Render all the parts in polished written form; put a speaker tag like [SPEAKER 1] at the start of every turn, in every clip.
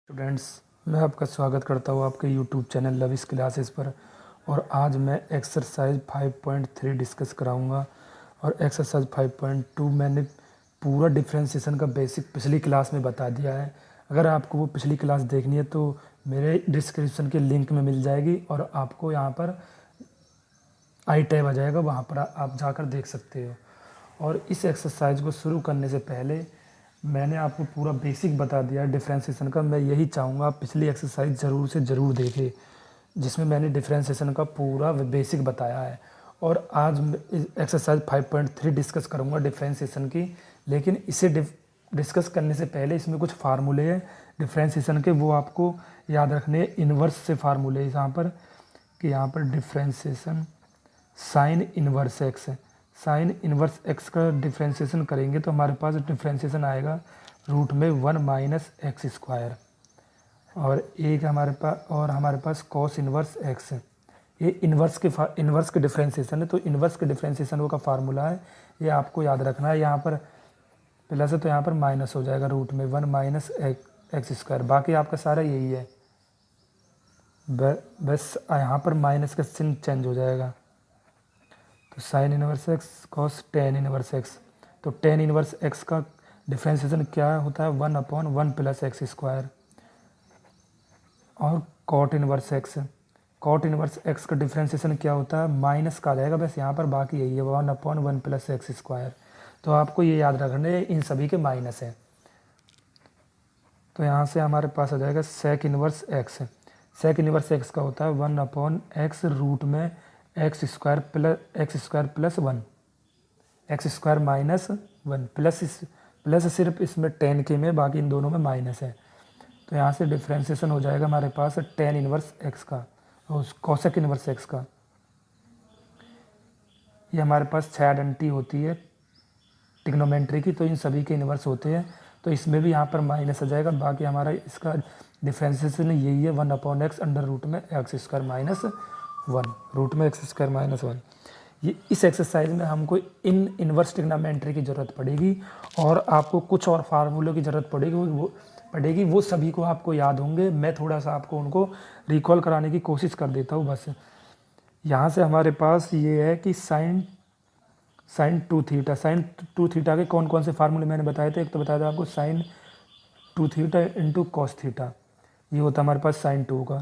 [SPEAKER 1] Students, मैं आपका स्वागत करता हूँ आपके यूट्यूब चैनल लविश क्लासेस पर। और आज मैं एक्सरसाइज 5.3 डिस्कस कराऊंगा। और एक्सरसाइज 5.2 मैंने पूरा डिफ्रेंशिएशन का बेसिक पिछली क्लास में बता दिया है। अगर आपको वो पिछली क्लास देखनी है तो मेरे डिस्क्रिप्शन के लिंक में मिल जाएगी और आपको यहाँ पर आई टैब आ जाएगा, वहाँ पर आप जाकर देख सकते हो। और इस एक्सरसाइज को शुरू करने से पहले मैंने आपको पूरा बेसिक बता दिया है डिफ्रेंशिएशन का। मैं यही चाहूँगा आप पिछली एक्सरसाइज ज़रूर से ज़रूर देखें, जिसमें मैंने डिफ्रेंशिएशन का पूरा बेसिक बताया है। और आज एक्सरसाइज 5.3 डिस्कस करूँगा डिफ्रेंशिएशन की। लेकिन इसे डिस्कस करने से पहले इसमें कुछ फार्मूले हैं डिफ्रेंशिएशन के, वो आपको याद रखने। इन्वर्स से फार्मूले यहाँ पर कि यहाँ पर डिफ्रेंशिएशन साइन इन्वर्स एक्स है। साइन इन्वर्स एक्स का डिफ्रेंशिएशन करेंगे तो हमारे पास डिफ्रेंशिएशन आएगा रूट में 1 माइनस एक्स स्क्वायर। और एक हमारे पास कॉस इन्वर्स एक्स है। ये इन्वर्स के डिफ्रेंशिएशन है, तो इन्वर्स के डिफ्रेंशिएशन का फार्मूला है, ये आपको याद रखना है। यहाँ पर प्लस है तो यहाँ पर माइनस हो जाएगा रूट में 1 माइनस एक्स स्क्वायर। बाकी आपका सारा यही है, बस यहाँ पर माइनस का चिन्ह चेंज हो जाएगा। तो sine inverse x cos tan inverse x. तो टेन इनवर्स एक्स का डिफ्रेंशिएशन क्या होता है 1/1 प्लस एक्स स्क्वायर। और cot inverse x, cot inverse x का डिफ्रेंशिएशन क्या होता है माइनस का आ जाएगा, बस यहाँ पर बाकी यही है 1/1 प्लस एक्स स्क्वायर। तो आपको ये याद रखने इन सभी के माइनस है। तो यहाँ से हमारे पास आ जाएगा sec inverse x. Sec inverse x का होता है 1/x रूट में x square plus 1 x square minus 1 plus सिर्फ इसमें टेन के में, बाकी इन दोनों में माइनस है। तो यहाँ से डिफ्रेंशिएशन हो जाएगा हमारे पास टेन इनवर्स एक्स का और कोसेक इनवर्स एक्स का। ये हमारे पास 6 आइडेंटिटी होती है ट्रिग्नोमेट्री की, तो इन सभी के इन्वर्स होते हैं। तो इसमें भी यहाँ पर माइनस आ जाएगा। बाकी हमारा इसका डिफ्रेंशिएशन यही है 1/x अंडर रूट में एक्स स्क्वायर माइनस 1 रूट में एक्स स्क्वायर माइनस 1। ये इस एक्सरसाइज में हमको इन्वर्स ट्रिग्नोमेट्री की ज़रूरत पड़ेगी और आपको कुछ और फार्मूलों की ज़रूरत पड़ेगी। वो सभी को आपको याद होंगे। मैं थोड़ा सा आपको उनको रिकॉल कराने की कोशिश कर देता हूँ बस। यहाँ से हमारे पास ये है कि साइन टू थीटा के कौन कौन से फार्मूले मैंने बताए थे। एक तो बताया था आपको sine 2 theta into cos theta, ये होता है हमारे पास साइन 2 का।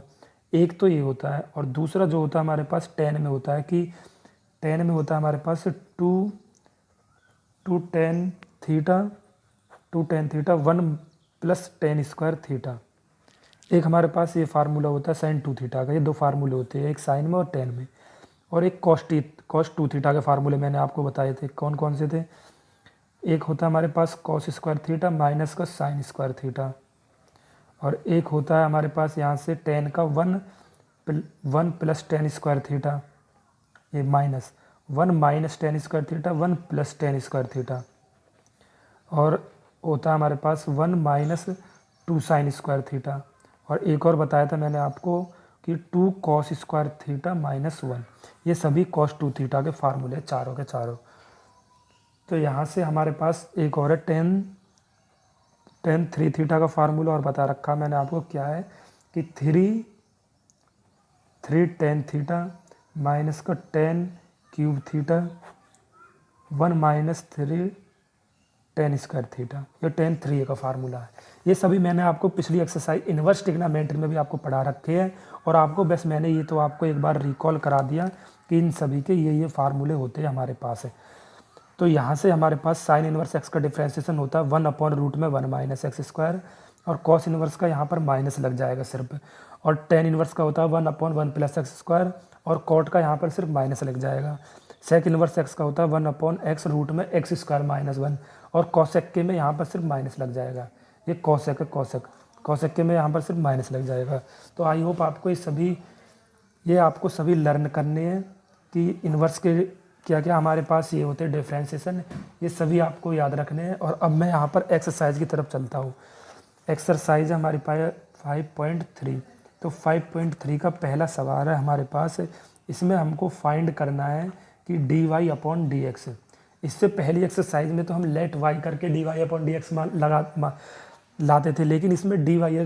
[SPEAKER 1] एक तो ये होता है, और दूसरा जो होता है हमारे पास टेन में होता है कि टेन में होता है हमारे पास two tan theta 1 plus tan square theta. एक हमारे पास ये फार्मूला होता है साइन 2 थीटा का। ये दो फार्मूले होते हैं, एक साइन में और टेन में। और एक कॉस 2 थीटा के फार्मूले मैंने आपको बताए थे। कौन कौन से थे? एक होता है हमारे पास कॉस स्क्वायर थीटा माइनस का साइन स्क्वायर थीटा, और एक होता है हमारे पास यहाँ से टेन का 1 प्लस टेन स्क्वायर थीटा, ये minus 1 minus tan square theta 1 plus tan square theta. और होता है हमारे पास 1 माइनस 2 साइन स्क्वायर थीटा। और एक और बताया था मैंने आपको कि 2 कॉस स्क्वायर थीटा माइनस 1। ये सभी कॉस 2 थीटा के फार्मूले चारों के चारों। तो यहाँ से हमारे पास एक और है टेन 3 थीटा का फार्मूला और बता रखा मैंने आपको क्या है कि 3 टेन थीटा माइनस का ten cube theta 1 minus 3 ten square theta. ये टेन 3 का फार्मूला है। ये सभी मैंने आपको पिछली एक्सरसाइज इन्वर्स ट्रिग्नोमेट्री में भी आपको पढ़ा रखे हैं, और आपको बस मैंने ये तो आपको एक बार रिकॉल करा दिया कि इन सभी के ये फार्मूले होते हैं हमारे पास है। तो यहाँ से हमारे पास साइन इन्वर्स एक्स का डिफ्रेंशिएशन होता है 1/रूट में 1 माइनस एक्स स्क्वायर, और कॉस इन्वर्स का यहाँ पर माइनस लग जाएगा सिर्फ। और टेन इन्वर्स का होता है 1/1 प्लस एक्स स्क्वायर, और कॉट का यहाँ पर सिर्फ माइनस लग जाएगा। सेक इन्वर्स एक्स का होता है 1/x रूट में एक्स स्क्वायर माइनस 1, और कॉसेक के में यहाँ पर सिर्फ माइनस लग जाएगा। ये कॉसेक है, कॉसेक के में यहाँ पर सिर्फ माइनस लग जाएगा। तो आई होप आपको ये आपको सभी लर्न करने हैं कि इन्वर्स के क्या क्या हमारे पास ये होते हैं डिफ्रेंशिएशन, ये सभी आपको याद रखने हैं। और अब मैं यहाँ पर एक्सरसाइज की तरफ चलता हूँ। एक्सरसाइज हमारे पास 5.3। तो 5.3 का पहला सवाल है हमारे पास, इसमें हमको फाइंड करना है कि dy/dx। इससे पहली एक्सरसाइज में तो हम लेट y करके dy/dx लाते थे, लेकिन इसमें d y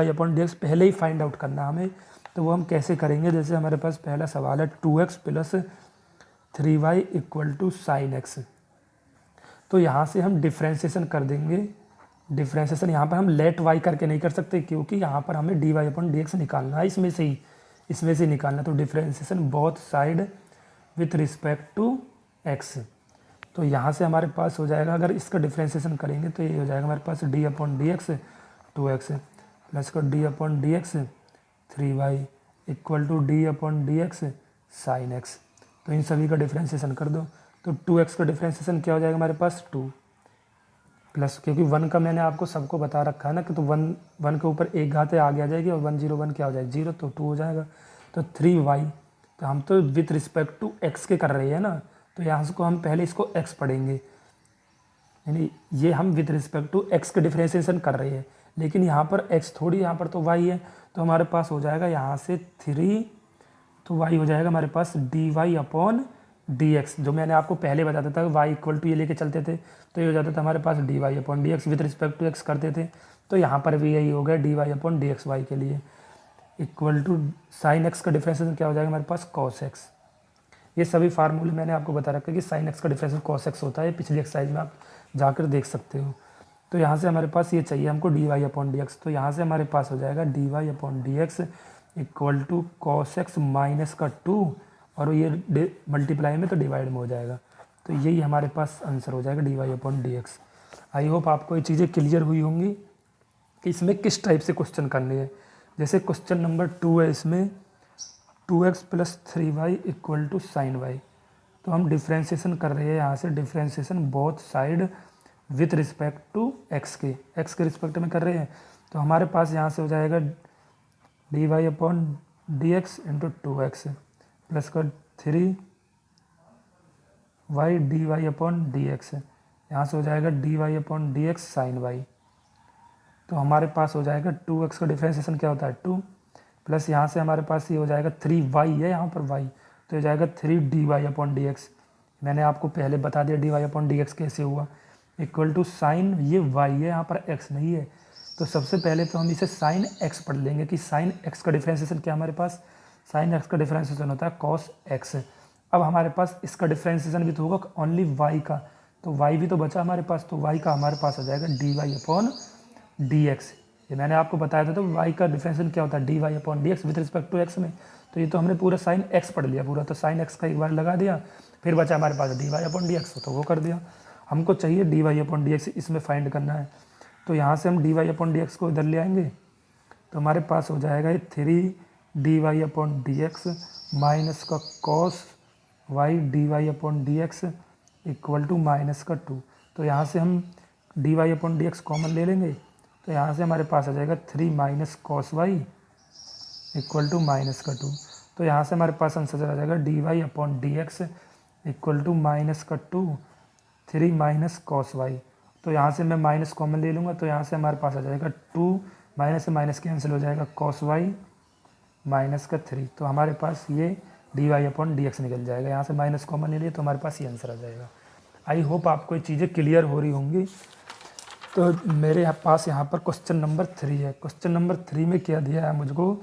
[SPEAKER 1] upon d x पहले ही फाइंड आउट करना है हमें। तो वो हम कैसे करेंगे, जैसे हमारे पास पहला सवाल है 2x plus 3y equal to sine x. तो यहाँ से हम डिफ्रेंशिएशन कर देंगे। डिफ्रेंशिएशन यहाँ पर हम लेट y करके नहीं कर सकते, क्योंकि यहाँ पर हमें d y upon d x निकालना है, इसमें से निकालना। तो differentiation both side with respect to x। तो यहाँ से हमारे पास हो जाएगा, अगर इसका डिफ्रेंशिएशन करेंगे तो ये हो जाएगा हमारे पास d upon d x 2x plus का d upon d x 3y equal to d upon d x sine x. तो इन सभी का डिफ्रेंशिएशन कर दो। तो 2x का डिफ्रेंशिएशन क्या हो जाएगा हमारे पास 2 प्लस, क्योंकि 1 का मैंने आपको सबको बता रखा है ना कि तो 1 के ऊपर एक घात आगे आ जाएगी और 1 0 1 क्या हो जाएगा 0, तो 2 हो जाएगा। तो 3y, तो हम तो विथ रिस्पेक्ट टू x के कर रहे हैं ना, तो यहाँ से को हम पहले इसको x पढ़ेंगे, यानी ये हम विथ रिस्पेक्ट टू x के डिफ्रेंशिएशन कर रहे हैं, लेकिन यहाँ पर x थोड़ी, यहाँ पर तो y है। तो हमारे पास हो जाएगा यहाँ से 3, तो y हो जाएगा हमारे पास d y upon d x, जो मैंने आपको पहले बताया था y इक्वल टू ये लेके चलते थे, तो ये हो जाता था हमारे पास d y upon d x with respect to x करते थे। तो यहाँ पर भी यही हो गया d y upon d x y के लिए इक्वल टू साइन एक्स का डिफ्रेंशिएशन क्या हो जाएगा हमारे पास कॉस एक्स। ये सभी फार्मूले मैंने आपको बता रखा है कि साइन एक्स का डिफ्रेंशिएशन कॉस एक्स होता है, पिछली एक्सरसाइज में आप जाकर देख सकते हो। तो यहाँ से हमारे पास ये चाहिए हमको d y upon d x, तो यहाँ से हमारे पास हो जाएगा d y upon d x equal to cos x minus का 2, और ये मल्टीप्लाई में तो डिवाइड में हो जाएगा। तो यही हमारे पास आंसर हो जाएगा d y upon d x. I hope आपको ये चीज़ें क्लियर हुई होंगी कि इसमें किस टाइप से क्वेश्चन करने हैं। जैसे क्वेश्चन नंबर 2 है, इसमें 2x plus 3y equal to sine y. तो हम डिफ्रेंशिएशन कर रहे हैं यहाँ से, differentiation both side with respect to x के रिस्पेक्ट में कर रहे हैं। तो हमारे पास यहाँ से हो जाएगा d y upon d x into 2x plus का 3y d y upon d x, यहाँ से हो जाएगा d y upon d x sine y. तो हमारे पास हो जाएगा 2x का डिफ्रेंशिएशन क्या होता है 2, प्लस यहाँ से हमारे पास ये हो जाएगा 3y है यहाँ पर y, तो हो जाएगा 3 d y upon d x. मैंने आपको पहले बता दिया d y upon d x कैसे हुआ, इक्वल टू साइन ये y है यहाँ पर x नहीं है। तो सबसे पहले तो हम इसे साइन x पढ़ लेंगे कि साइन x का डिफ्रेंशिएशन क्या हमारे पास, साइन x का डिफ्रेंशिएशन होता है कॉस x। अब हमारे पास इसका डिफ्रेंशिएशन भी तो होगा ओनली y का, तो y भी तो बचा हमारे पास, तो y का हमारे पास हो जाएगा d y upon d x. ये मैंने आपको बताया था, तो y का डिफरेंशिएशन क्या होता है d y upon d x with respect to x में। तो ये तो हमने पूरा साइन x पढ़ लिया पूरा, तो साइन x का एक बार लगा दिया, फिर बचा हमारे पास d y upon d x, तो वो कर दिया। हमको चाहिए d y upon d x, इसमें फाइंड करना है। तो यहाँ से हम d y upon d x को इधर ले आएंगे, तो हमारे पास हो जाएगा ये 3 d y upon d x minus का cos y d y upon d x equal to minus का 2। तो यहाँ से हम d y upon d x common ले लेंगे, तो यहाँ से हमारे पास आ जाएगा 3 minus cos y equal to minus का 2। तो यहाँ से हमारे पास आंसर आ जाएगा d y upon d x equal to minus का 2 3 माइनस कॉस वाई। तो यहाँ से मैं माइनस कॉमन ले लूँगा, तो यहाँ से हमारे पास आ जाएगा 2 माइनस से माइनस कैंसिल हो जाएगा कॉस वाई माइनस का 3। तो हमारे पास ये d y upon d x निकल जाएगा, यहाँ से माइनस कॉमन ले लिए तो हमारे पास ये आंसर आ जाएगा। आई होप आपको ये चीज़ें क्लियर हो रही होंगी। तो मेरे पास यहाँ पर क्वेश्चन नंबर 3 है। क्वेश्चन नंबर 3 में क्या दिया है मुझको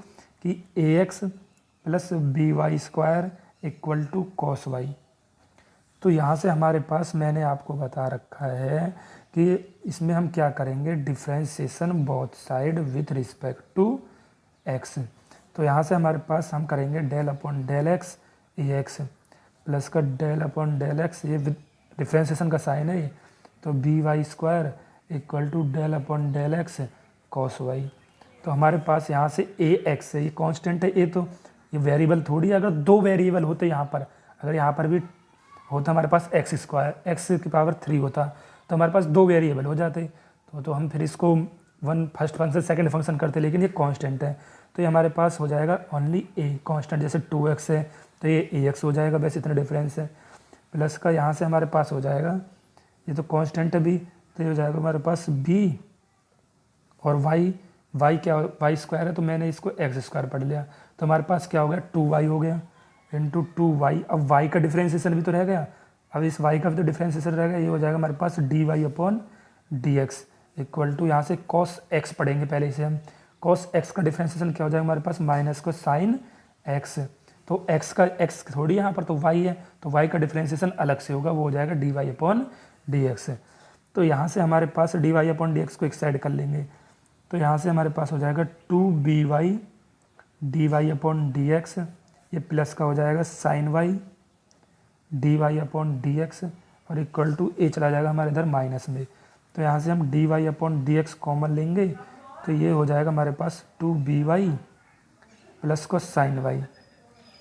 [SPEAKER 1] कि a x plus b y square equal to cos y. तो यहाँ से हमारे पास मैंने आपको बता रखा है कि इसमें हम क्या करेंगे, differentiation both side with respect to x. तो यहाँ से हमारे पास हम करेंगे del upon del x a x plus का डेल अपॉन डेल एक्स, ये डिफ्रेंशिएशन का साइन है ये, तो b y square equal to del upon del x cos y. तो हमारे पास यहाँ से ए एक्स है, ये कांस्टेंट है, तो ये वेरिएबल थोड़ी है। अगर 2 वेरिएबल होते यहाँ पर, अगर यहाँ पर भी होता हमारे पास एक्स स्क्वायर एक्स की पावर 3 होता, तो हमारे पास 2 वेरिएबल हो जाते, तो हम फिर इसको फर्स्ट फंक्शन सेकंड फंक्शन करते, लेकिन ये कांस्टेंट है। तो ये हमारे पास हो जाएगा ओनली ए कांस्टेंट, जैसे 2x है तो ये ए एक्स हो जाएगा, बस इतना डिफरेंस है। प्लस का यहाँ से हमारे पास हो जाएगा, ये तो कांस्टेंट है भी, तो ये हो जाएगा हमारे पास b और y क्या y स्क्वायर है, तो मैंने इसको एक्स स्क्वायर पढ़ लिया, तो हमारे पास क्या हो गया 2y हो गया इंटू 2y। अब y का डिफ्रेंशिएशन भी तो रह गया, अब इस y का भी तो डिफ्रेंशिएशन रह गया, ये हो जाएगा हमारे पास dy upon dx equal to यहाँ से कॉस एक्स पढ़ेंगे पहले इसे हम। कॉस एक्स का डिफ्रेंसिएशन क्या हो जाएगा हमारे पास, माइनस को साइन एक्स। तो एक्स का एक्स थोड़ी यहाँ पर तो वाई है, तो वाई का डिफ्रेंसिएशन अलग से होगा, वो हो जाएगा d y upon d x. तो यहाँ से हमारे पास d y upon d x को एक साइड कर लेंगे, तो यहाँ से हमारे पास हो जाएगा 2by d y upon d x, ये प्लस का हो जाएगा sine y d y upon d x, और इक्वल टू ए चला जाएगा हमारे इधर माइनस में। तो यहाँ से हम d y upon d x common लेंगे, तो ये हो जाएगा हमारे पास 2by प्लस को साइन वाई,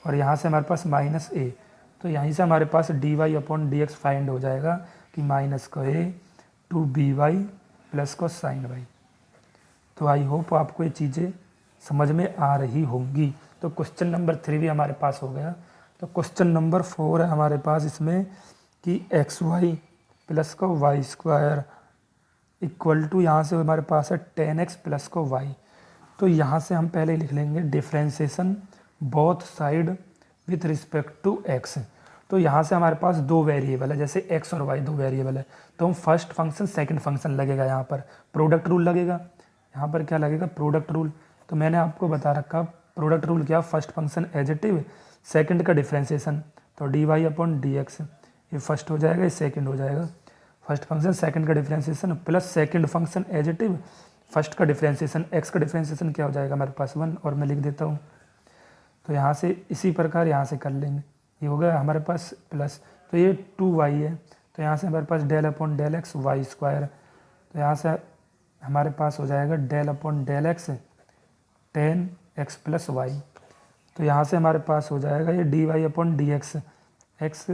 [SPEAKER 1] और यहाँ से हमारे पास माइनस ए। तो यहीं से हमारे पास d y upon d x find हो जाएगा कि माइनस को ए 2by प्लस को साइन वाई। तो आई होप आपको ये चीज़ें समझ में आ रही होंगी। तो क्वेश्चन नंबर 3 भी हमारे पास हो गया। तो क्वेश्चन नंबर 4 है हमारे पास इसमें कि एक्स वाई प्लस को वाई स्क्वायर इक्वल टू, यहाँ से हमारे पास है 10x प्लस को y। तो यहाँ से हम पहले लिख लेंगे differentiation both side with respect to x। तो यहाँ से हमारे पास दो वेरिएबल है, जैसे x और y दो वेरिएबल है, तो हम फर्स्ट फंक्शन सेकंड फंक्शन लगेगा, यहाँ पर प्रोडक्ट रूल लगेगा। यहाँ पर क्या लगेगा, प्रोडक्ट रूल। तो मैंने आपको बता रखा प्रोडक्ट रूल क्या, फर्स्ट फंक्शन एडिटिव, सेकंड का डिफ्रेंसिएशन, तो d y upon d x, ये फर्स्ट हो जाएगा, ये सेकंड हो जाएगा। फर्स्ट फंक्शन सेकंड का differentiation plus second function additive, first का डिफ्रेंसिएशन, एक्स का डिफ्रेंसिएशन क्या हो जाएगा हमारे पास 1, और मैं लिख देता हूँ। तो यहाँ से इसी प्रकार यहाँ से कर लेंगे, ये हो गया हमारे पास प्लस, तो ये 2y है, तो यहाँ से हमारे पास del upon del x y square, तो यहाँ से हमारे पास हो जाएगा del upon del x 10x plus y. तो यहाँ से हमारे पास हो जाएगा ये d y upon d x, x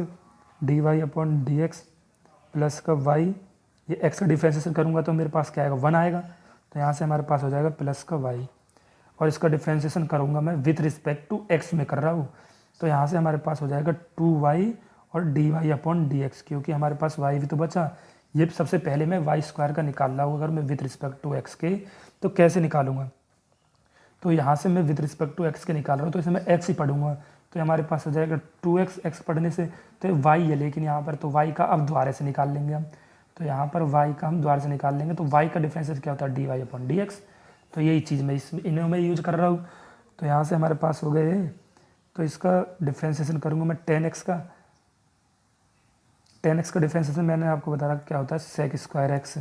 [SPEAKER 1] d y upon d x plus का वाई, ये एक्स का डिफ्रेंसिएशन करूँगा तो मेरे पास क्या आएगा 1 आएगा, तो यहाँ से हमारे पास हो जाएगा प्लस का वाई, और इसका डिफ्रेंसिएशन करूँगा मैं विथ रिस्पेक्ट टू एक्स में कर रहा हूँ, तो यहाँ से हमारे पास हो जाएगा 2y और d y upon d x, क्योंकि हमारे पास y भी तो बचा। ये सबसे पहले मैं वाई स्क्वायर का निकाल रहा हूँ, अगर मैं विथ रिस्पेक्ट टू एक्स के, तो कैसे निकालूंगा, तो यहाँ से मैं विथ रिस्पेक्ट टू एक्स के निकाल रहा हूँ, तो इसे मैं एक्स ही पढ़ूंगा, तो हमारे पास हो जाएगा 2x, एक्स पढ़ने से तो y है, लेकिन यहाँ पर तो y का अब द्वारे से निकाल लेंगे हम, तो यहाँ पर y का हम द्वारे से निकाल लेंगे, तो y का डिफरेंस क्या होता है d y upon d x. तो यही चीज़ मैं इन्हें मैं यूज कर रहा हूँ। तो यहाँ से हमारे पास हो गए, तो इसका डिफ्रेंसिएशन करूँगा मैं 10x का, 10x का डिफ्रेंसिएशन मैंने आपको बता रहा क्या होता है सेक स्क्वायर एक्स,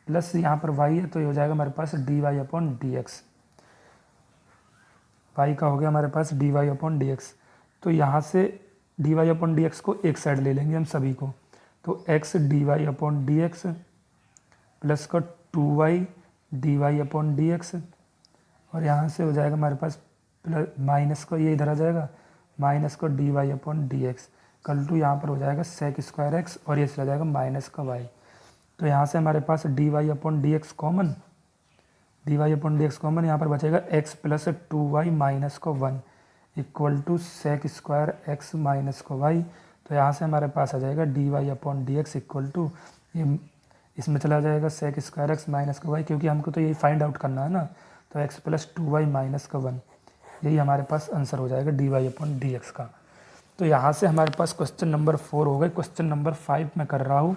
[SPEAKER 1] प्लस यहाँ पर y है, तो ये हो जाएगा हमारे पास d y upon d x, y का हो गया हमारे पास d y upon d x. तो यहाँ से d y upon d x को एक साइड ले लेंगे हम सभी को, तो x d y upon d x plus का 2y d y upon d x, और यहाँ से हो जाएगा हमारे पास प्लस माइनस को, ये इधर आ जाएगा माइनस को d y upon d x कल टू यहाँ पर हो जाएगा सेक स्क्वायर एक्स, और ये चला जाएगा माइनस का वाई। तो यहाँ से हमारे पास d y upon d x common, d y upon d x common, यहाँ पर बचेगा एक्स प्लस 2y माइनस को 1 equal to sec square x minus को वाई। तो यहाँ से हमारे पास आ जाएगा d y upon d x equal to, ये इसमें चला जाएगा सेक स्क्वायर एक्स माइनस का वाई, क्योंकि हमको तो यही फाइंड आउट करना है ना, तो एक्स प्लस 2y माइनस का 1, यही हमारे पास आंसर हो जाएगा d y upon d x का। तो यहाँ से हमारे पास क्वेश्चन नंबर 4 हो गए। क्वेश्चन नंबर 5 में कर रहा हूँ।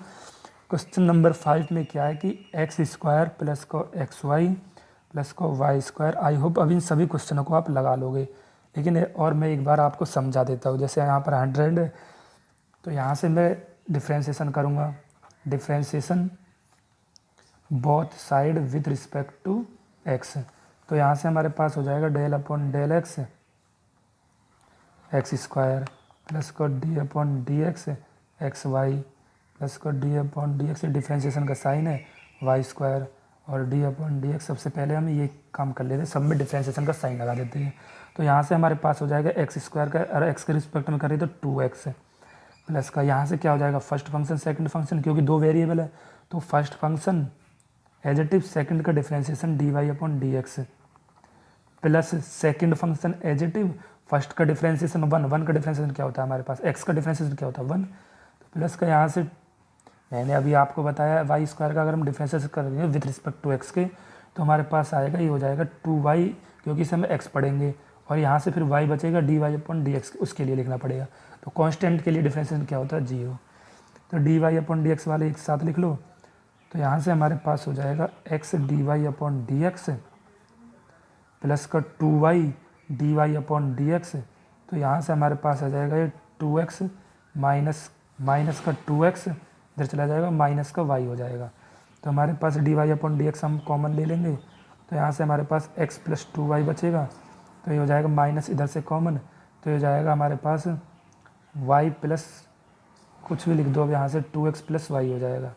[SPEAKER 1] क्वेश्चन नंबर 5 में क्या है कि एक्स स्क्वायर प्लस को एक्स वाई प्लस को वाई स्क्वायर। आई होप अब इन सभी क्वेश्चनों को आप लगा लोगे, लेकिन और मैं एक बार आपको समझा देता हूँ। जैसे यहाँ पर 100 है, तो यहाँ से मैं डिफ्रेंसिएशन करूँगा, differentiation both side with respect to x. तो यहाँ से हमारे पास हो जाएगा del upon del x x square plus को d upon d x x y plus को d upon d x, differentiation का साइन है वाई स्क्वायर और डी अपॉन डी एक्स। सबसे पहले हम ये काम कर लेते हैं, सब में डिफ्रेंसिएशन का साइन लगा देते हैं। तो यहाँ से हमारे पास हो जाएगा एक्स स्क्वायर का, अगर एक्स के रिस्पेक्ट में करें तो 2x प्लस का, यहाँ से क्या हो जाएगा फर्स्ट फंक्शन सेकंड फंक्शन, क्योंकि दो वेरिएबल है तो फर्स्ट फंक्शन एडिटिव सेकंड का differentiation d y upon d x plus second function additive first का डिफ्रेंसिएशन 1 का डिफ्रेंसिएशन क्या होता है हमारे पास, एक्स का डिफ्रेंसिएशन क्या होता है 1, तो प्लस का यहाँ से मैंने अभी आपको बताया वाई स्क्वायर का अगर हम डिफ्रेंसिएशन करेंगे विथ रिस्पेक्ट टू एक्स के, तो हमारे पास आएगा ये हो जाएगा 2y, क्योंकि इसे हम एक्स पढ़ेंगे, और यहाँ से फिर y बचेगा d y upon d x, उसके लिए लिखना पड़ेगा। तो कांस्टेंट के लिए डिफ्रेंसिएशन क्या होता है 0, तो d y upon d x वाले एक साथ लिख लो, तो यहाँ से हमारे पास हो जाएगा x d y upon d x plus का 2y d y upon d x. तो यहाँ से हमारे पास आ जाएगा ये 2x माइनस का 2x इधर चला जाएगा, माइनस का y हो जाएगा। तो हमारे पास d y upon d x हम कॉमन ले लेंगे, तो यहाँ से हमारे पास x प्लस 2y बचेगा। तो ये हो जाएगा माइनस इधर से कॉमन, तो ये हो जाएगा हमारे पास y प्लस कुछ भी लिख दो अब यहाँ से 2x प्लस वाई हो जाएगा,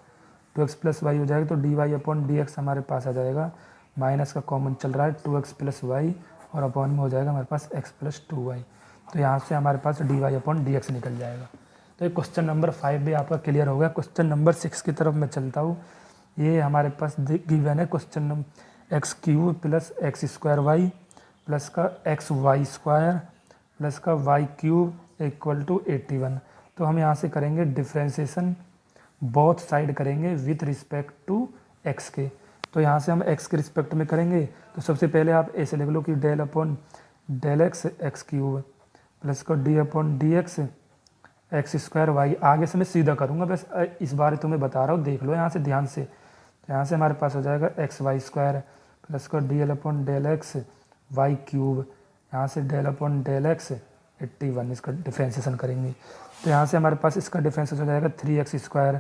[SPEAKER 1] 2x प्लस वाई हो जाएगा। तो d y upon d x हमारे पास आ जाएगा, माइनस का कॉमन चल रहा है 2x प्लस वाई और अपॉन में हो जाएगा हमारे पास x प्लस 2y। तो यहाँ से हमारे पास d y upon d x निकल जाएगा। तो ये क्वेश्चन नंबर 5 भी आपका क्लियर हो गया। क्वेश्चन नंबर 6 की तरफ मैं चलता हूँ। ये हमारे पास गिवन है question number x cube plus x square Y plus का एक्स वाई स्क्वायर प्लस का वाई क्यूब इक्वल टू 81। तो हम यहाँ से करेंगे डिफ्रेंसिएशन, बोथ साइड करेंगे विथ रिस्पेक्ट टू एक्स के। तो यहाँ से हम एक्स के रिस्पेक्ट में करेंगे, तो सबसे पहले आप ऐसे लिख लो कि del upon del x x cube plus का d upon d x x square y. आगे से मैं सीधा करूँगा, बस इस बार तुम्हें बता रहा हूँ, देख लो यहाँ से ध्यान से। तो यहाँ से हमारे पास हो जाएगा एक्स वाई स्क्वायर प्लस का del upon del x y cube, यहाँ से डेल अपॉन डेल एक्स 81, इसका डिफ्रेंसिएशन करेंगे। तो यहाँ से हमारे पास इसका डिफ्रेंसिएशन हो जाएगा 3x स्क्वायर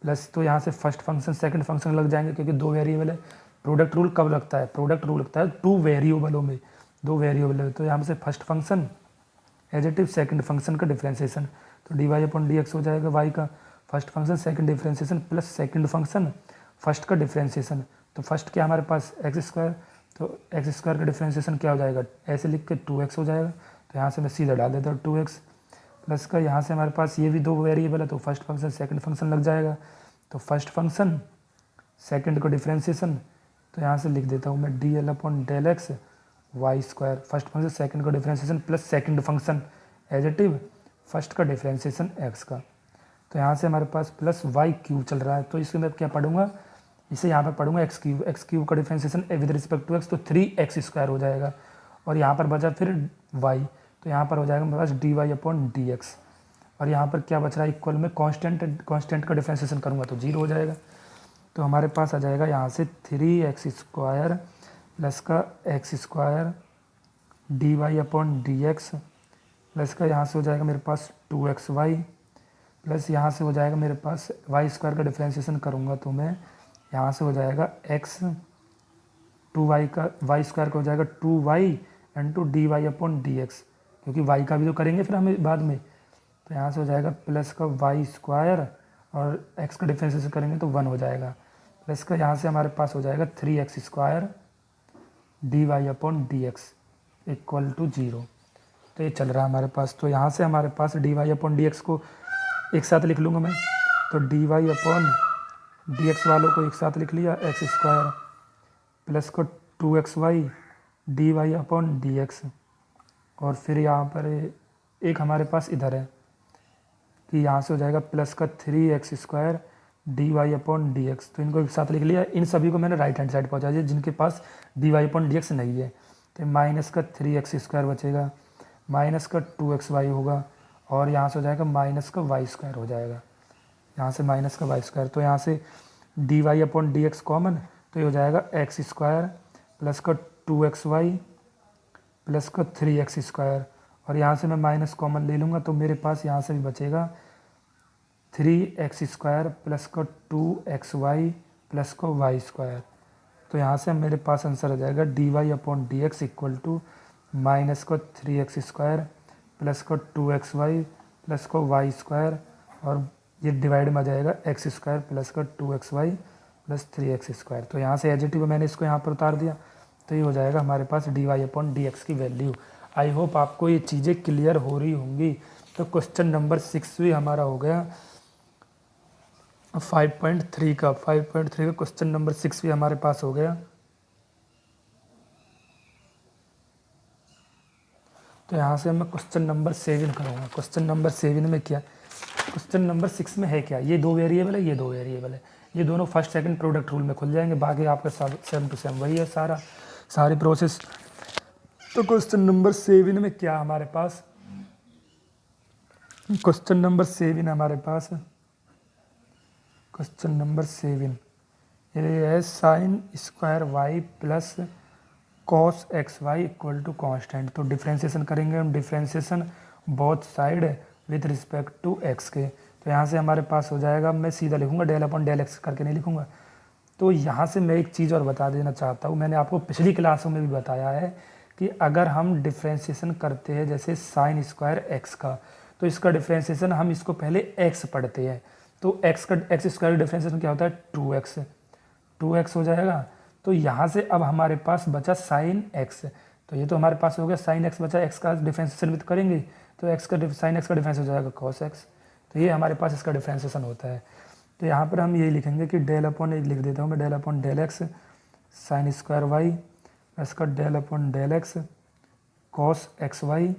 [SPEAKER 1] प्लस, तो यहाँ से फर्स्ट फंक्शन सेकंड फंक्शन लग जाएंगे क्योंकि दो वेरिएबल है। प्रोडक्ट रूल कब लगता है? प्रोडक्ट रूल लगता है टू वेरिएबलों में, दो वेरिएबल है। तो यहाँ से first function additive second function का डिफ्रेंसिएशन, तो d y upon d x हो जाएगा वाई का first function second differentiation plus second function first का डिफ्रेंसिएशन। तो फर्स्ट क्या हमारे पास एक्स स्क्वायर, तो एक्स स्क्वायर का डिफ्रेंसिएशन क्या हो जाएगा, ऐसे लिख के 2x हो जाएगा। तो यहाँ से मैं सीधा डाल देता हूँ 2x प्लस का, यहाँ से हमारे पास ये भी दो वेरिएबल है तो फर्स्ट फंक्शन सेकंड फंक्शन लग जाएगा। तो फर्स्ट फंक्शन सेकंड का डिफ्रेंसिएशन, तो यहाँ से लिख देता हूँ मैं del upon del x y square first function second का डिफ्रेंसिएशन प्लस सेकंड फंक्शन एजेटिव फर्स्ट का डिफ्रेंसिएशन एक्स का। तो यहाँ से हमारे पास प्लस वाई क्यूब चल रहा है, तो इसके मैं क्या पढ़ूंगा, इसे यहाँ पर पढ़ूंगा एक्स क्यूब का differentiation with respect to x, तो 3x स्क्वायर हो जाएगा। और यहाँ पर बचा फिर y, तो यहाँ पर हो जाएगा मेरे पास d y upon d x. और यहाँ पर क्या बच रहा है, इक्वल में कांस्टेंट का डिफ्रेंसिएशन करूँगा तो 0 हो जाएगा। तो हमारे पास आ जाएगा यहाँ से 3x स्क्वायर प्लस का x square d y upon d x plus का, यहाँ से हो जाएगा मेरे पास 2xy प्लस यहाँ से हो जाएगा मेरे पास वाई स्क्वायर का डिफ्रेंसिएशन करूँगा तो मैं यहाँ से हो जाएगा x 2y का वाई स्क्वायर का हो जाएगा 2y into d y upon d x, क्योंकि y का भी तो करेंगे फिर हमें बाद में। तो यहाँ से हो जाएगा प्लस का वाई स्क्वायर और x का डिफ्रेंसिएशन करेंगे तो 1 हो जाएगा प्लस का, यहाँ से हमारे पास हो जाएगा 3x square d y upon d x equal to 0। तो ये चल रहा है हमारे पास। तो यहाँ से हमारे पास d y upon d x को एक साथ लिख लूँगा मैं, तो d y upon d x वालों को एक साथ लिख लिया एक्स स्क्वायर प्लस को 2xy d y upon d x. और फिर यहाँ पर एक हमारे पास इधर है कि यहाँ से हो जाएगा प्लस का 3x square d y upon d x, तो इनको एक साथ लिख लिया। इन सभी को मैंने राइट हैंड साइड पहुँचा दिया जिनके पास d y upon d x नहीं है। तो माइनस का 3x स्क्वायर बचेगा, माइनस का 2xy होगा और यहाँ से हो जाएगा माइनस का वाई स्क्वायर हो जाएगा, यहाँ से माइनस का वाई स्क्वायर। तो यहाँ से d y upon d x common, तो ये हो जाएगा एक्स स्क्वायर प्लस का 2xy प्लस का 3x स्क्वायर। और यहाँ से मैं माइनस कॉमन ले लूँगा तो मेरे पास यहाँ से भी बचेगा 3x स्क्वायर प्लस का 2xy प्लस का वाई स्क्वायर। तो यहाँ से मेरे पास आंसर आ जाएगा d y upon d x equal to minus का 3x स्क्वायर प्लस का 2xy प्लस का वाई स्क्वायर, और ये डिवाइड में आ जाएगा एक्स स्क्वायर प्लस का 2xy प्लस 3x स्क्वायर। तो यहाँ से एजेटिव मैंने इसको यहाँ पर उतार दिया, तो ये हो जाएगा हमारे पास d y upon d x की वैल्यू। आई होप आपको ये चीज़ें क्लियर हो रही होंगी। तो क्वेश्चन नंबर 6 भी हमारा हो गया 5.3 का क्वेश्चन नंबर 6 भी हमारे पास हो गया। तो यहाँ से मैं क्वेश्चन नंबर 7 करूँगा। क्वेश्चन नंबर 7 में क्या, क्वेश्चन नंबर 6 में है क्या, ये दो वेरिएबल है, ये दो वेरिएबल है, ये दोनों फर्स्ट सेकंड प्रोडक्ट रूल में खुल जाएंगे, बाकी आपका सेम टू सेम वही है सारी प्रोसेस। तो क्वेश्चन नंबर 7 में क्या हमारे पास, क्वेश्चन नंबर 7 हमारे पास क्वेश्चन नंबर 7 ये है sine square Y plus cos x y equal to constant. तो डिफ्रेंशिएशन करेंगे हम, differentiation both side with respect to x के। तो यहाँ से हमारे पास हो जाएगा, मैं सीधा लिखूँगा डेल अपॉन डेल एक्स करके नहीं लिखूँगा। तो यहाँ से मैं एक चीज़ और बता देना चाहता हूँ, मैंने आपको पिछली क्लासों में भी बताया है कि अगर हम डिफ्रेंशिएशन करते हैं जैसे साइन स्क्वायर एक्स का, तो इसका डिफ्रेंशिएशन हम इसको पहले एक्स पढ़ते हैं। तो एक्स स्क्वायर डिफ्रेंशिएशन क्या होता है, 2x हो जाएगा। तो यहाँ से अब हमारे पास बचा साइन एक्स। तो ये तो हमारे पास हो गया साइन एक्स बचा, एक्स का डिफ्रेंशिएशन विद करेंगे तो एक्स का साइन एक्स का डिफ्रेंस हो जाएगा कॉस एक्स। तो ये हमारे पास इसका डिफ्रेंशिएशन होता है। तो यहाँ पर हम यही लिखेंगे कि डेल अपॉन, एक लिख देता हूँ मैं, del upon del x sine square Y plus का del upon del x cos x y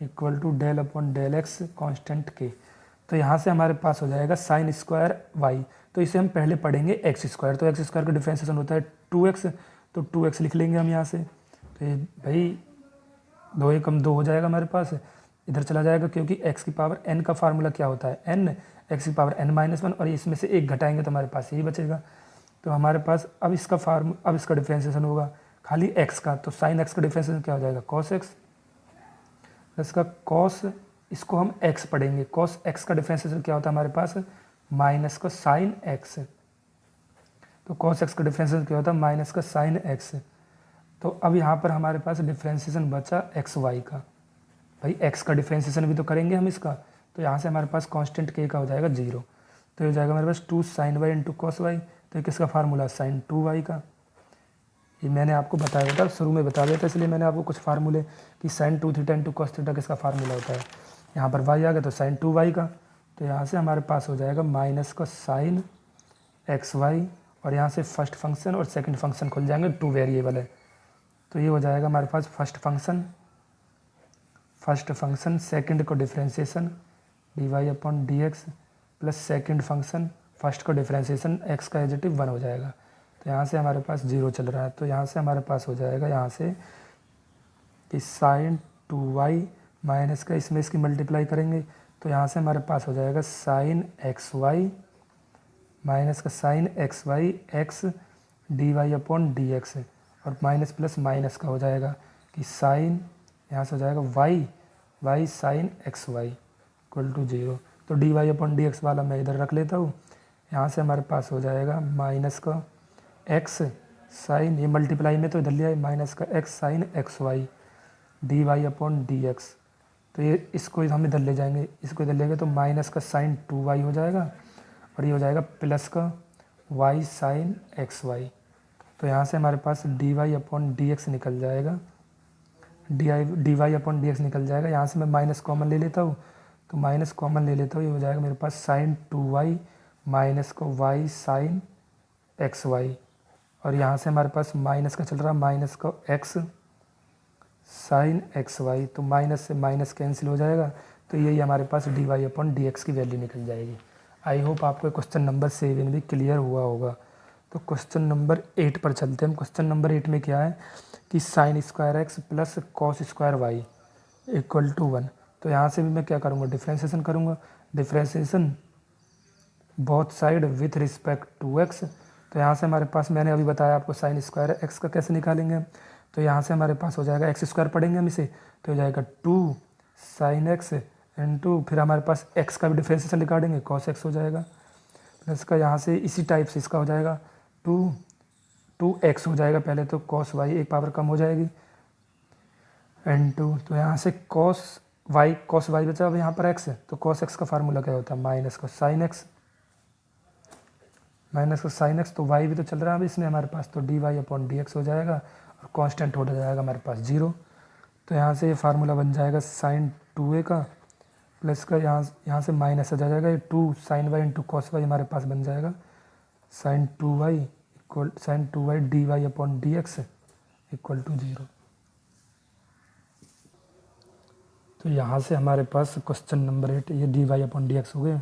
[SPEAKER 1] equal to del upon del x constant के। तो यहाँ से हमारे पास हो जाएगा साइन स्क्वायर वाई, तो इसे हम पहले पढ़ेंगे एक्स स्क्वायर। तो एक्स स्क्वायर का डिफ्रेंशिएशन होता है 2x, तो 2x लिख लेंगे हम यहाँ से। तो ये भाई 2 एकम 2 हो जाएगा हमारे पास, इधर चला जाएगा क्योंकि x की पावर n का फार्मूला क्या होता है, n, x की पावर n-1, और इसमें से एक घटाएंगे तो हमारे पास यही बचेगा। तो हमारे पास अब इसका डिफ्रेंशिएशन होगा खाली x का, तो साइन x का डिफ्रेंशिएशन क्या हो जाएगा, cos x प्लस का cos, इसको हम x पढ़ेंगे, cos x का डिफ्रेंशिएशन क्या होता है हमारे पास, माइनस का साइन x। तो cos x का डिफ्रेंशिएशन क्या होता है, माइनस का साइन x। तो अब यहाँ पर हमारे पास डिफ्रेंशिएशन बचा एक्स वाई का। भाई x का डिफ्रेंशिएशन भी तो करेंगे हम इसका, तो यहाँ से हमारे पास कांस्टेंट k का हो जाएगा 0। तो हो जाएगा हमारे पास 2 sine y into cos y. तो किसका फार्मूला, साइन 2y का। ये मैंने आपको बताया था, शुरू में बता दिया था, इसलिए मैंने आपको कुछ फार्मूले कि sine 2 theta into cos theta किसका फार्मूला होता है। यहाँ पर y आ गया तो साइन 2y का। तो यहाँ से हमारे पास हो जाएगा माइनस का साइन एक्स वाई, और यहाँ से फर्स्ट फंक्शन और सेकंड फंक्शन खुल जाएंगे, 2 वेरिएबल है। तो ये हो जाएगा हमारे पास फर्स्ट फंक्शन सेकंड को differentiation dy upon d x plus second function first को डिफ्रेंशिएशन x का एजेटिव 1 हो जाएगा। तो यहाँ से हमारे पास 0 चल रहा है, तो यहाँ से हमारे पास हो जाएगा यहाँ से कि साइन 2y माइनस का, इसमें इसकी मल्टीप्लाई करेंगे तो यहाँ से हमारे पास हो जाएगा साइन एक्स वाई माइनस का sine x y x d y upon d x, और माइनस प्लस माइनस का हो जाएगा कि साइन, यहाँ से हो जाएगा y sine x y equal to 0। तो d y upon d x वाला मैं इधर रख लेता हूँ। यहाँ से हमारे पास हो जाएगा माइनस का एक्स साइन, ये मल्टीप्लाई में तो इधर लिया है, माइनस का x sine x y d y upon d x. तो ये इसको हम इधर ले जाएंगे, इसको इधर लेंगे तो माइनस का साइन 2y हो जाएगा, और ये हो जाएगा प्लस का y साइन एक्स वाई। तो यहाँ से हमारे पास d y upon d x निकल जाएगा, d y upon d x निकल जाएगा। यहाँ से मैं माइनस कॉमन ले लेता हूँ, तो माइनस कॉमन ले लेता हूँ, ये हो जाएगा मेरे पास साइन 2y माइनस का y साइन एक्स वाई, और यहाँ से हमारे पास माइनस का चल रहा है, माइनस का x साइन एक्स वाई। तो माइनस से माइनस कैंसिल हो जाएगा, तो यही हमारे पास d y upon d x की वैल्यू निकल जाएगी। आई होप आपको क्वेश्चन नंबर 7 भी क्लियर हुआ होगा। तो क्वेश्चन नंबर 8 पर चलते हैं हम। क्वेश्चन नंबर 8 में क्या है कि sine square x plus cos square y equal to 1। तो यहाँ से भी मैं क्या करूँगा, डिफ्रेंशिएशन करूँगा, differentiation both side with respect to x. तो यहाँ से हमारे पास, मैंने अभी बताया आपको साइन स्क्वायर एक्स का कैसे निकालेंगे हम। तो यहाँ से हमारे पास हो जाएगा एक्स स्क्वायर पढ़ेंगे हम इसे, तो हो जाएगा 2 साइन एक्स इंटू, फिर हमारे पास एक्स का भी डिफ्रेंशिएशन निकालेंगे, कॉस एक्स हो जाएगा, प्लस का यहाँ से इसी टाइप से इसका हो जाएगा 2x हो जाएगा पहले, तो कॉस वाई एक पावर कम हो जाएगी इंटू, तो यहाँ से कॉस वाई बचा, अब यहाँ पर x है, तो कॉस एक्स का फार्मूला क्या होता है, माइनस का साइन एक्स, तो y भी तो चल रहा है अब इसमें हमारे पास, तो d y upon d x हो जाएगा, और कांस्टेंट हो जाएगा हमारे पास 0। तो यहाँ से ये फार्मूला बन जाएगा साइन 2a का, प्लस का यहाँ से माइनस आ जाएगा, ये 2 sine y into cos y हमारे पास बन जाएगा sine 2y d y upon d x equal to 0। तो यहाँ से हमारे पास क्वेश्चन नंबर 8, ये d y upon d x हो गए।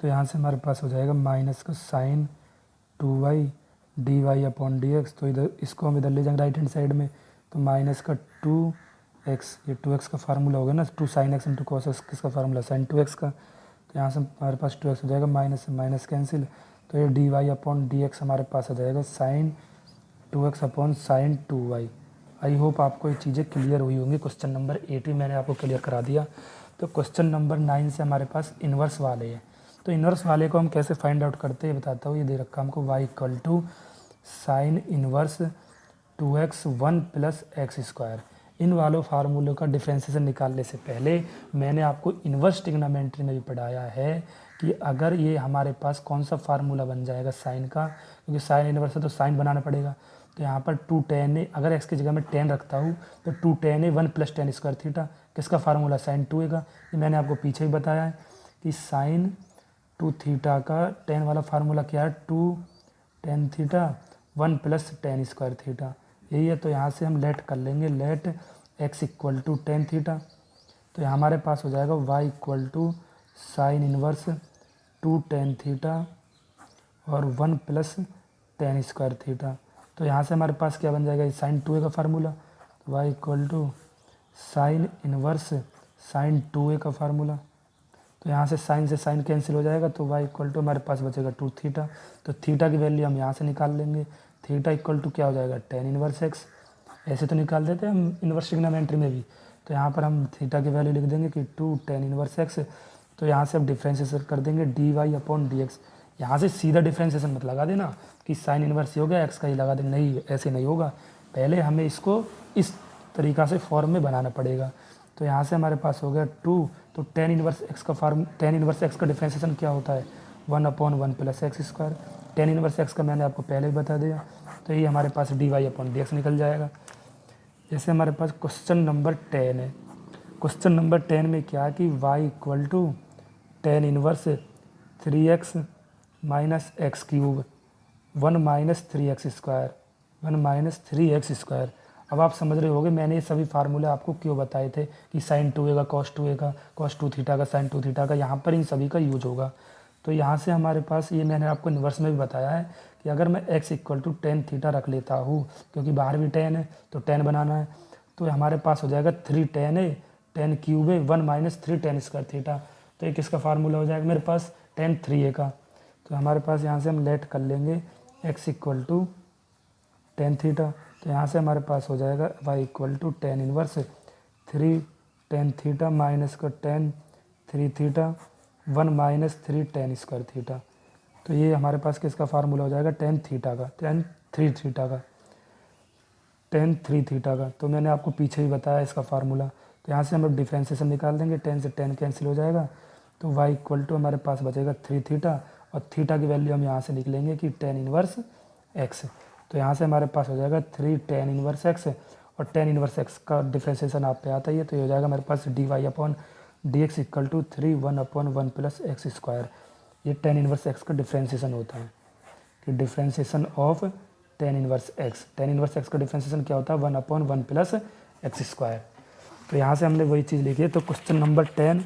[SPEAKER 1] तो यहाँ से हमारे पास हो जाएगा माइनस का sine 2y d y upon d x. तो इधर इसको हम इधर ले जाएंगे राइट हैंड साइड में, तो माइनस का 2x, ये 2x का फार्मूला होगा ना, 2 sine x into cos x, किसका फार्मूला, साइन 2x का। तो यहाँ से हमारे पास 2x हो जाएगा, माइनस से माइनस कैंसिल, तो ये d y upon d x हमारे पास आ जाएगा sine 2x upon sine 2y। I hope आपको ये चीज़ें क्लियर हुई होंगी। क्वेश्चन नंबर 8 भी मैंने आपको क्लियर करा दिया। तो क्वेश्चन नंबर 9 से हमारे पास इन्वर्स वाले हैं। तो इन्वर्स वाले को हम कैसे फाइंड आउट करते हैं बताता हूँ। ये दे रखा हमको y equal to sine inverse 2x 1 plus x square. इन वालों फार्मूलों का डिफ्रेंसिएशन निकालने से पहले मैंने आपको इन्वर्स ट्रिग्नोमेट्री में भी पढ़ाया है कि अगर ये हमारे पास कौन सा फार्मूला बन जाएगा साइन का, क्योंकि साइन इन्वर्स है तो साइन बनाना पड़ेगा। तो यहाँ पर 2 tan a, अगर x की जगह मैं 10 रखता हूँ तो 2 tan a 1 plus tan square theta किसका फार्मूला साइन 2a का। ये मैंने आपको पीछे ही बताया है कि साइन 2 थीटा का 10 वाला फार्मूला क्या है, 2 tan theta 1 plus tan square theta, यही है। तो यहाँ से हम लेट कर लेंगे, let x equal to tan theta. तो यहाँ हमारे पास हो जाएगा y equal to sine inverse 2 tan theta और 1 प्लस टेन स्क्वायर थीटा। तो यहाँ से हमारे पास क्या बन जाएगा, साइन 2a का formula, y equal to sine inverse sine 2a का फार्मूला। तो यहाँ से साइन कैंसिल हो जाएगा, तो y इक्वल टू हमारे पास बचेगा 2 थीटा। तो थीटा की वैल्यू हम यहाँ से निकाल लेंगे। थीटा इक्वल टू क्या हो जाएगा, टेन इन्वर्स एक्स। ऐसे तो निकाल देते हैं हम इन्वर्स ट्रिग्नोमेट्री में भी। तो यहाँ पर हम थीटा की वैल्यू लिख देंगे कि 2 tan इन्वर्स एक्स। तो यहाँ से अब डिफ्रेंशिएशन कर देंगे d y upon d x. यहाँ से सीधा डिफ्रेंशिएशन मत लगा देना कि साइन इन्वर्स ही हो गया, एक्स का ही लगा देंगे, नहीं, ऐसे नहीं होगा। पहले हमें इसको इस तरीक़ा से फॉर्म में बनाना पड़ेगा। तो यहाँ से हमारे पास हो गया 2, तो टेन इन्वर्स एक्स का डिफ्रेंशिएशन क्या होता है, 1 upon 1 plus x square. Ten inverse x का मैंने आपको पहले ही बता दिया। तो ये हमारे पास d y upon d x निकल जाएगा। जैसे हमारे पास क्वेश्चन नंबर 10 है। क्वेश्चन नंबर 10 में क्या है कि y equal to tan inverse 3x minus x cube 1 minus 3x square 1 minus 3x square. अब आप समझ रहे होगे मैंने ये सभी फार्मूले आपको क्यों बताए थे कि साइन 2a का कॉस 2a का कॉस 2 थीटा का साइन 2 थीटा का, यहाँ पर इन सभी का यूज होगा। तो यहाँ से हमारे पास ये मैंने आपको इन्वर्स में भी बताया है कि अगर मैं x equal to tan theta रख लेता हूँ, क्योंकि बाहर भी टेन है तो टेन बनाना है, तो हमारे पास हो जाएगा 3 tan a ten cube a 1 minus 3 tan square theta. तो ये किसका फार्मूला हो जाएगा मेरे पास, tan 3a का। तो हमारे पास यहाँ से हम लेट कर लेंगे x equal to tan theta. तो यहाँ से हमारे पास हो जाएगा y equal to tan inverse 3 tan theta minus का tan 3 theta 1 minus 3 tan square theta. तो ये हमारे पास किसका फार्मूला हो जाएगा, टेन 3 थीटा का। तो मैंने आपको पीछे ही बताया इसका फार्मूला। तो यहाँ से हम लोग डिफ्रेंशिएशन निकाल देंगे, 10 से 10 कैंसिल हो जाएगा। तो y इक्वल टू हमारे पास बचेगा 3 थीटा और थीटा की वैल्यू हम यहाँ से लिख लेंगे कि टेन इन्वर्स एक्स। तो यहाँ से हमारे पास हो जाएगा 3 tan इन्वर्स एक्स और टेन इन्वर्स एक्स का डिफ्रेंशिएशन आप पे आता ही है। तो ये हो जाएगा हमारे पास d y upon d x equal to 3 1 upon 1 plus x square. ये टेन इन्वर्स एक्स का डिफ्रेंशिएशन होता है कि differentiation of tan inverse x. Tan inverse x का डिफ्रेंशिएशन क्या होता है, 1 अपॉन 1 प्लस एक्स स्क्वायर। तो यहाँ से हमने वही चीज़ लिखी है। तो क्वेश्चन नंबर 10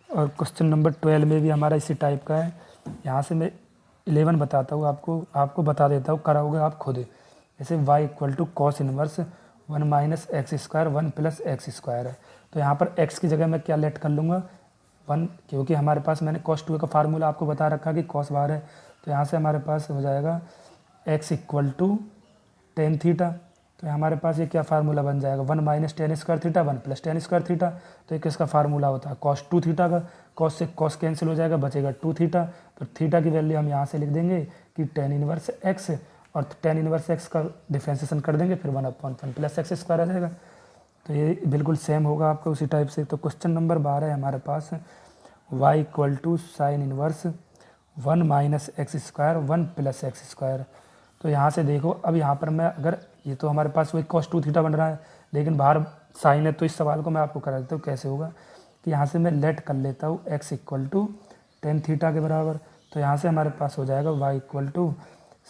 [SPEAKER 1] और क्वेश्चन नंबर 12 में भी हमारा इसी टाइप का है। यहाँ से मैं 11 बताता हूँ, आपको बता देता हूँ, कराओगे आप खुद। जैसे y equal to cos inverse 1 minus x square 1 plus x square है। तो यहाँ पर x की जगह मैं क्या लेट कर लूँगा, 1, क्योंकि हमारे पास मैंने कॉस 2 का फार्मूला आपको बता रखा कि कॉस बार है। तो यहाँ से हमारे पास हो जाएगा x equal to tan theta. तो हमारे पास ये क्या फार्मूला बन जाएगा, 1 minus tan square theta 1 plus tan square theta. तो ये किसका फार्मूला होता है, कॉस 2 थीटा का। कॉस से कॉस कैंसिल हो जाएगा, बचेगा 2 थीटा। तो थीटा की वैल्यू हम यहाँ से लिख देंगे कि टेन इन्वर्स एक्स, और टेन इन्वर्स एक्स का डिफ्रेंशिएशन कर देंगे, फिर 1 अपॉन 1 प्लस एक्स स्क्वायर आ जाएगा। तो ये बिल्कुल सेम होगा आपका उसी टाइप से। तो क्वेश्चन नंबर 12 है हमारे पास, y equal to sine inverse 1 minus x square 1 plus x square. तो यहाँ से देखो, अब यहाँ पर मैं अगर ये तो हमारे पास वही कॉस 2 थीटा बन रहा है, लेकिन बाहर साइन है, तो इस सवाल को मैं आपको करा देता हूँ कैसे होगा कि यहाँ से मैं लेट कर लेता हूँ x equal to tan theta के बराबर। तो यहाँ से हमारे पास हो जाएगा y equal to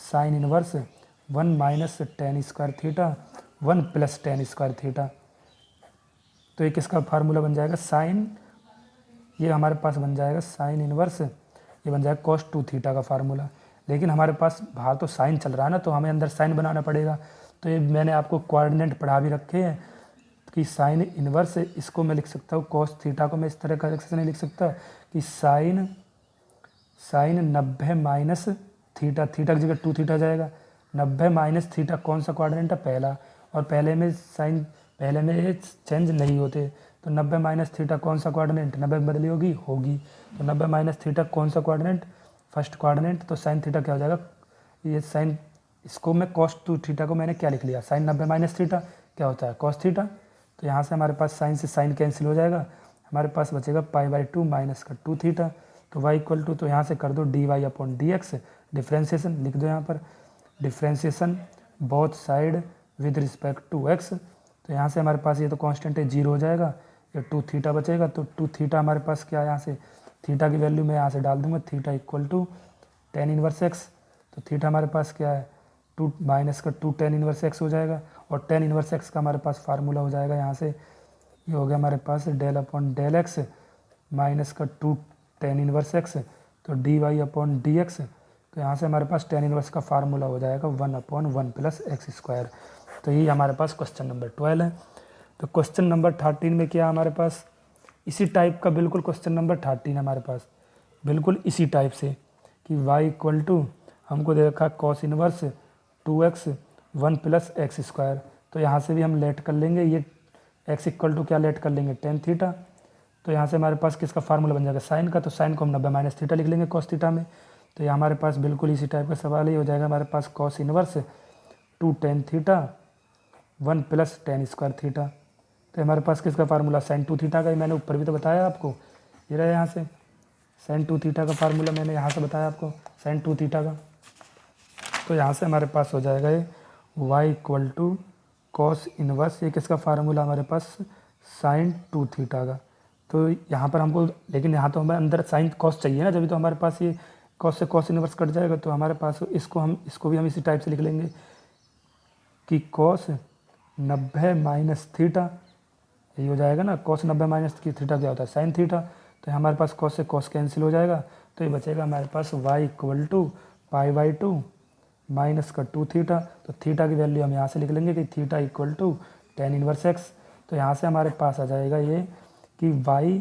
[SPEAKER 1] sine inverse 1 minus tan square theta 1 plus tan square theta. तो ये किसका फार्मूला बन जाएगा, साइन, ये हमारे पास बन जाएगा साइन इन्वर्स, ये बन जाएगा कॉस 2 थीटा का फार्मूला। लेकिन हमारे पास बाहर तो साइन चल रहा है ना, तो हमें अंदर साइन बनाना पड़ेगा। तो ये मैंने आपको कोऑर्डिनेट पढ़ा भी रखे हैं कि साइन इन्वर्स, इसको मैं लिख सकता हूँ कॉस थीटा को मैं इस तरह का से नहीं लिख सकता कि साइन 90 माइनस थीटा, थीटा की जगह 2 थीटा जाएगा। 90 माइनस थीटा कौन सा क्वाड्रेंट है? पहला। और पहले में साइन, पहले में ये चेंज नहीं होते, तो 90 माइनस थीटा कौन सा क्वाड्रेंट? 90 में बदली होगी, होगी। तो 90 माइनस थीटा कौन सा क्वाड्रेंट? First quadrant. तो साइन थीटा क्या हो जाएगा? ये साइन, इसको मैं कॉस 2 थीटा को मैंने क्या लिख लिया? साइन 90 माइनस थीटा क्या होता है? Cos theta. तो यहाँ से हमारे पास साइन से साइन कैंसिल हो जाएगा, हमारे पास बचेगा π/2 माइनस का 2 थीटा। तो y इक्वल टू, तो यहाँ से कर दो dy/dx, डिफ्रेंशिएशन लिख दो यहाँ पर, differentiation both side with respect to x। तो यहाँ से हमारे पास ये तो कांस्टेंट है, 0 हो जाएगा, ये 2 थीटा बचेगा। तो 2 थीटा हमारे पास क्या है? यहाँ से थीटा की वैल्यू मैं यहाँ से डाल दूंगा, theta equal to tan inverse x। तो थीटा हमारे पास क्या है? 2 माइनस का 2 tan इनवर्स x हो जाएगा। और tan इनवर्स x का हमारे पास फार्मूला हो जाएगा यहाँ से, ये हो गया हमारे पास del/del x माइनस का 2 tan इनवर्स x, तो dy/dx। तो यहाँ से हमारे पास tan इनवर्स का फार्मूला हो जाएगा 1/1 + x²। तो ये हमारे पास क्वेश्चन नंबर 12 है। तो क्वेश्चन नंबर 13 में क्या हमारे पास? इसी टाइप का बिल्कुल क्वेश्चन नंबर 13 हमारे पास, बिल्कुल इसी टाइप से कि y इक्वल टू हमको दे रखा कॉस इनवर्स 2x 1 + x²। तो यहाँ से भी हम लेट कर लेंगे, ये x इक्वल टू क्या लेट कर लेंगे? tan theta. तो यहाँ से हमारे पास किसका फार्मूला बन जाएगा? साइन का। तो साइन को हम 90 माइनस थीटा लिख लेंगे कॉस थीटा में। तो यहाँ हमारे पास बिल्कुल इसी टाइप का सवाल ही हो जाएगा, हमारे पास cos inverse 2 tan theta 1 + tan² theta. तो हमारे पास किसका फार्मूला? साइन 2 थीटा का ही, मैंने ऊपर भी तो बताया आपको, ये रहा यहाँ से साइन 2 थीटा का फार्मूला मैंने यहाँ से बताया आपको, साइन 2 थीटा का। तो यहाँ से हमारे पास हो जाएगा ये y equal to cos inverse, ये किसका फार्मूला? हमारे पास साइन 2 थीटा का। तो यहाँ पर हमको, लेकिन यहाँ तो हमें अंदर साइन कॉस चाहिए ना, जब तो हमारे पास ये कॉस से कॉस इनवर्स कट जाएगा। तो हमारे पास इसको भी हम इसी टाइप से लिख लेंगे कि कॉस 90 माइनस थीटा, यही हो जाएगा ना, कॉस 90 माइनस की थीटा क्या होता है? Sign theta. तो हमारे पास कॉस से कॉस कैंसिल हो जाएगा, तो ये बचेगा हमारे पास y इक्वल टू π/2 माइनस का 2 थीटा। तो थीटा की वैल्यू हम यहाँ से लिख लेंगे कि theta equal to tan inverse x। तो यहाँ से हमारे पास आ जाएगा ये कि y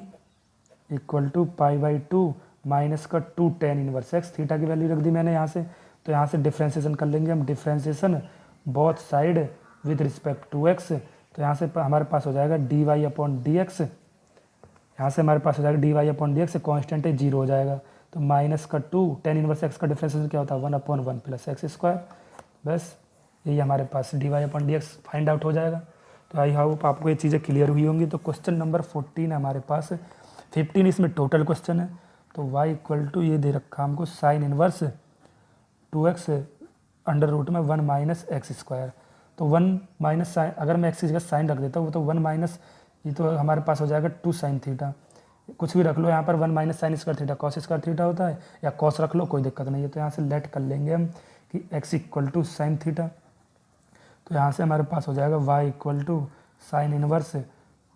[SPEAKER 1] इक्वल टू π/2 माइनस का 2 tan इनवर्स x, थीटा की वैल्यू रख दी मैंने यहाँ से। तो यहाँ से डिफ्रेंशिएशन कर लेंगे हम, differentiation both side with respect to x। तो यहाँ से हमारे पास हो जाएगा dy/dx, यहाँ से हमारे पास हो जाएगा dy/dx, कॉन्स्टेंट है 0 हो जाएगा। तो माइनस का 2 tan इनवर्स x का डिफ्रेंशिएशन क्या होता है? 1/1 + x²। बस यही हमारे पास dy/dx फाइंड आउट हो जाएगा। तो आई होप आपको ये चीज़ें क्लियर हुई होंगी। तो क्वेश्चन नंबर 14 हमारे पास, 15 इसमें टोटल क्वेश्चन है। तो y इक्वल टू ये दे रखा हमको sign inverse 2x √1 minus x²। तो 1 माइनस साइन, अगर मैं x की जगह साइन रख देता हूँ तो 1 माइनस, ये तो हमारे पास हो जाएगा 2 साइन थीटा, कुछ भी रख लो यहाँ पर, 1 माइनस साइन² थीटा cos² थीटा होता है, या कॉस रख लो, कोई दिक्कत नहीं है। तो यहाँ से लेट कर लेंगे हम कि x equal to sine theta. तो यहाँ से हमारे पास हो जाएगा y equal to sine inverse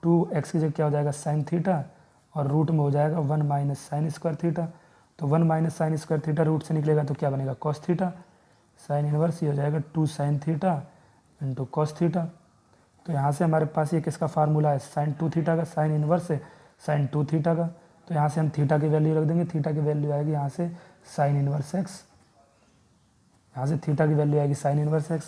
[SPEAKER 1] 2x की जगह क्या हो जाएगा? साइन थीटा, और रूट में हो जाएगा 1 माइनस साइन² थीटा। तो 1 माइनस साइन² थीटा रूट से निकलेगा तो क्या बनेगा? Cos theta. साइन इनवर्स ये हो जाएगा 2 sine theta into cos theta. तो यहाँ से हमारे पास ये किसका फार्मूला है? साइन 2 थीटा का, साइन इनवर्स है साइन 2 थीटा का। तो यहाँ से हम थीटा की वैल्यू रख देंगे, थीटा की वैल्यू आएगी यहाँ से साइन इनवर्स x, यहाँ से थीटा की वैल्यू आएगी साइन इनवर्स x।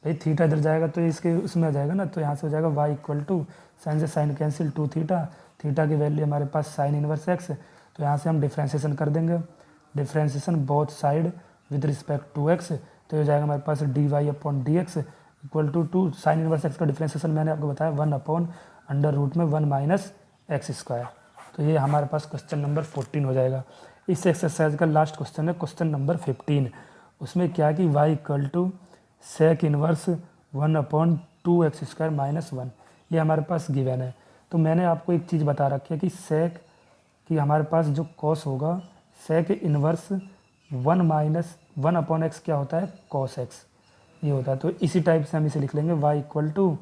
[SPEAKER 1] भाई थीटा इधर जाएगा तो इसके उसमें आ जाएगा ना, तो यहाँ से हो जाएगा y इक्वल टू साइन से साइन कैंसिल 2 थीटा, थीटा की वैल्यू हमारे पास साइन इनवर्स x। तो यहाँ से हम डिफ्रेंशिएशन कर देंगे, differentiation both side with respect to x। तो ये हो जाएगा हमारे पास dy/dx equal to 2 sine inverse x का डिफ्रेंशिएशन मैंने आपको बताया 1/√1 माइनस x²। तो ये हमारे पास क्वेश्चन नंबर 14 हो जाएगा। इस एक्सरसाइज का लास्ट क्वेश्चन है क्वेश्चन नंबर 15। उसमें क्या कि y equal to sec inverse 1/2x² minus 1, ये हमारे पास गिवन है। तो मैंने आपको एक चीज़ बता रखी है कि सेक कि हमारे पास जो कॉस होगा, सेक इनवर्स 1 माइनस 1/x क्या होता है? कॉस x, ये होता है। तो इसी टाइप से हम इसे लिख लेंगे y equal to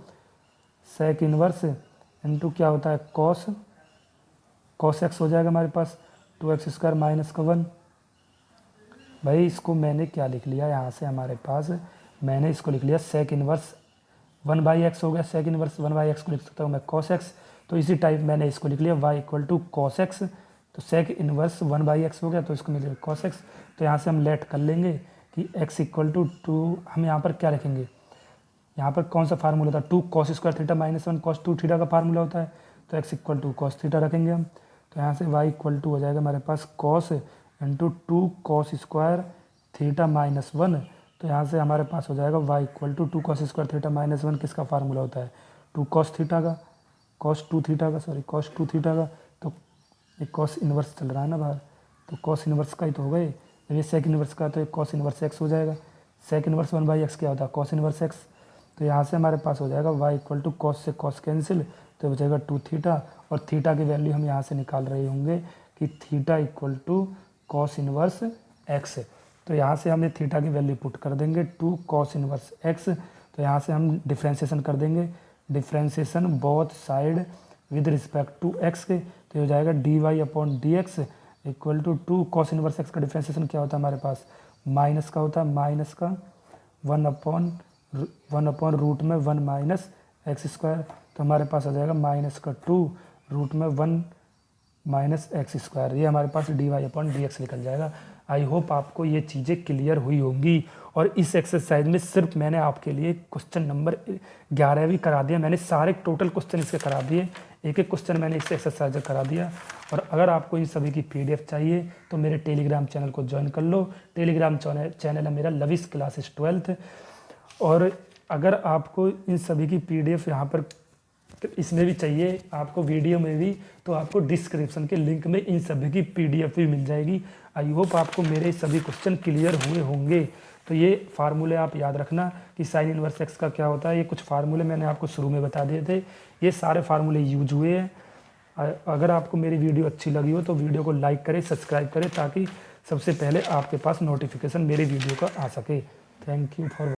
[SPEAKER 1] sec inverse into क्या होता है? कॉस x हो जाएगा हमारे पास 2x² माइनस का 1। भाई इसको मैंने क्या लिख लिया यहाँ से, हमारे पास मैंने इसको लिख लिया सेक इनवर्स 1/x हो गया, सेक इनवर्स 1/x को लिख सकता हूँ मैं कॉस x। तो इसी टाइप मैंने इसको लिख लिया y equal to cos x तो सेक इन्वर्स 1/x हो गया, तो इसको मिलेगा cos x। तो यहाँ से हम लेट कर लेंगे कि x इक्वल टू 2, हम यहाँ पर क्या रखेंगे, यहाँ पर कौन सा फार्मूला था, 2 cos square theta minus 1 cos 2 theta का फार्मूला होता है। तो x equal to cos theta रखेंगे हम। तो यहाँ से y इक्वल टू हो जाएगा हमारे पास cos into 2 cos square theta minus 1। तो यहाँ से हमारे पास हो जाएगा y equal to 2 cos square theta minus 1 किसका फार्मूला होता है, 2 cos थीटा का, cos 2 थीटा का, सॉरी cos 2 थीटा का। तो ये cos इन्वर्स चल रहा है ना बाहर, तो cos इन्वर्स का ही तो हो गए। जब ये सेक इन्वर्स का तो ये cos इन्वर्स x हो जाएगा। सेक इन्वर्स 1/x क्या होता है, cos इन्वर्स x। तो यहाँ से हमारे पास हो जाएगा y इक्वल टू cos से cos कैंसिल, तो हो जाएगा 2 थीटा, और थीटा की वैल्यू हम यहाँ से निकाल रहे होंगे कि theta equal to cos inverse x। तो यहाँ से हम ये थीटा की वैल्यू पुट कर देंगे 2 cos इन्वर्स x। तो यहाँ से हम डिफ्रेंशिएशन कर देंगे, differentiation both side with respect to x के। तो ये हो जाएगा dy/dx equal to 2 cos inverse x का डिफ्रेंशिएशन क्या होता है हमारे पास, माइनस का होता है, माइनस का 1 रूट में 1 माइनस एक्स स्क्वायर। तो हमारे पास आ जाएगा माइनस का 2 रूट में 1 माइनस एक्स स्क्वायर। ये हमारे पास dy/dx निकल जाएगा। आई होप आपको ये चीज़ें क्लियर हुई होंगी। और इस एक्सरसाइज में सिर्फ मैंने आपके लिए क्वेश्चन नंबर 11 भी करा दिया, मैंने सारे टोटल क्वेश्चन इसके करा दिए, एक एक क्वेश्चन मैंने इस एक्सरसाइज में करा दिया। और अगर आपको इन सभी की PDF चाहिए तो मेरे टेलीग्राम चैनल को ज्वाइन कर लो। टेलीग्राम चैनल है मेरा लविश क्लासेस 12th। और अगर आपको इन सभी की PDF यहाँ पर इसमें भी चाहिए, आपको वीडियो में भी, तो आपको डिस्क्रिप्शन के लिंक में इन सभी की PDF भी मिल जाएगी। आई होप आपको मेरे सभी क्वेश्चन क्लियर हुए होंगे। तो ये फार्मूले आप याद रखना कि साइन इन्वर्स एक्स का क्या होता है। ये कुछ फार्मूले मैंने आपको शुरू में बता दिए थे, ये सारे फार्मूले यूज हुए हैं। अगर आपको मेरी वीडियो अच्छी लगी हो तो वीडियो को लाइक करें, सब्सक्राइब करें, ताकि सबसे पहले आपके पास नोटिफिकेशन मेरी वीडियो का आ सके। Thank you for